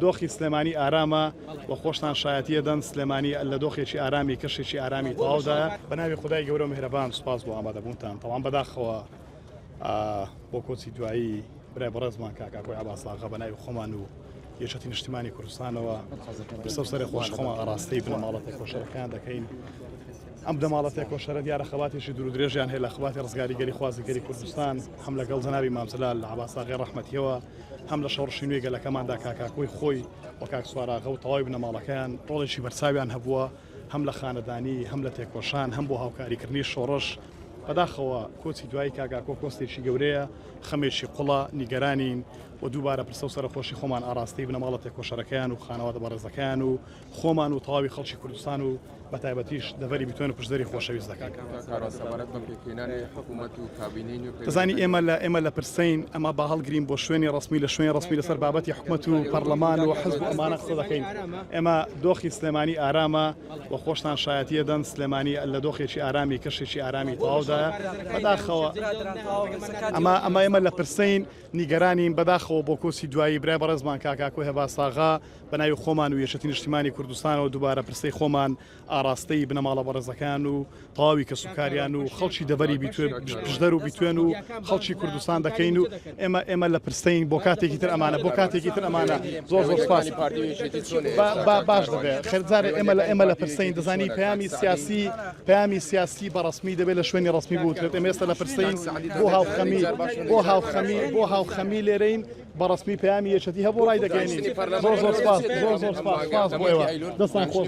دۆخی سلێمانی ئارامە و خۆشتان شایەتیە دەن سلێمانی لە دۆخێکی ئارامی کەشێکی ئارامی تەواودا بە ناوی خدای گەورە و میهرەبان سوپاس بۆ ئامادەبوونتان تەواو بەداخەوە بۆ کۆچی دوایی برای بەڕێزمان کاکۆی عەباساغا بە ناوی خۆمان و یەکێتی نیشتیمانی کوردستانەوە برسە سەری خۆش خۆمان ئاڕاستەی بنەماڵە تێکۆشەرەکان دەکەین. ئەم دەماڵە تێکۆشەرە دیارە خەباتێکی دوور و درێژیان هەیە لە خەباتی ڕزگاریگەری خوازیگەری کوردستان هەم لەگەڵ جەنابی مامزلال عەباساغی ڕەحمەتیەوە هەم لە شەڕشی نوێی گەلەکەماندا کاکۆی خۆی و کاک سواراغە و تەواوی بنەماڵەکان ڕۆڵێکی بەرچاویان هەبووە هەم لە خانەدانی هەم لە تێکۆشان هەم بۆ هاوکاریکردنی شۆڕش. بەداخەوە کۆچی دوایی کاکۆ کۆستێکی گەورەیە خەمێکی قوڵە نیگەرانین و دووبارە پرسە و سەرخۆشی خۆمان ئاڕاستی بنەماڵە تێکۆشەرەکان و خانەوادە بەڕێزەکان و خۆمان و تەواوی خەڵکی کوردستان و بە تایبەتیش دەڤەری بیتوێن و پشتدەری خۆشەویست دەکات. دەزانی ئێمە لە پرسەین ئەمە بە هەڵگرین بۆ شوێنی ڕسمی لە شوێنی ڕسمی لەسەر بابەتی حکومەت و پەرلەمان و حزب و ئەمانە قسە دەکەین. ئێمە دۆخی سلێمانی ئارامە و خۆشتان شایەتیە دەن سلێمانی لە دۆخێکی ئارامی کەشێکی ئارامی تەواودا بەداخەوە ئەمە لە پرسەین نیگەرانین بەداخەوە بۆ کۆسی دوایی برای بەڕێزمان کاکۆی عەباساغا بە ناوی خۆمان و یەکێتی نیشتیمانی کوردستانەوە دووبارە پرسەی خۆمان ئاڕاستەی بنەماڵە بەڕێزەکان و تەواوی کەسوکاریان و خەڵکی دەڤەری پشدەر و بیتوێن و خەڵکی کوردستان دەکەین و ئێمە لە پرسەین بۆ کاتێکی تر ئەمانە بۆ کاتێکی تر ئەمانە زۆر سپاس باش دەبێت خێرجارێ ئێمە لە پرسەین دەزانی پەیامی سیاسی بەڕسمی دەبێت لە شوێنی ڕسمی بوترێت ئێمە ئێستا لە پرسەین بۆ هاوخەمی لێرەین بەڕسمی پەیامی یەکێتی هەبوو ڕای دەگەێنین. زۆر سپاس بۆ ئێوە دەستان خۆش.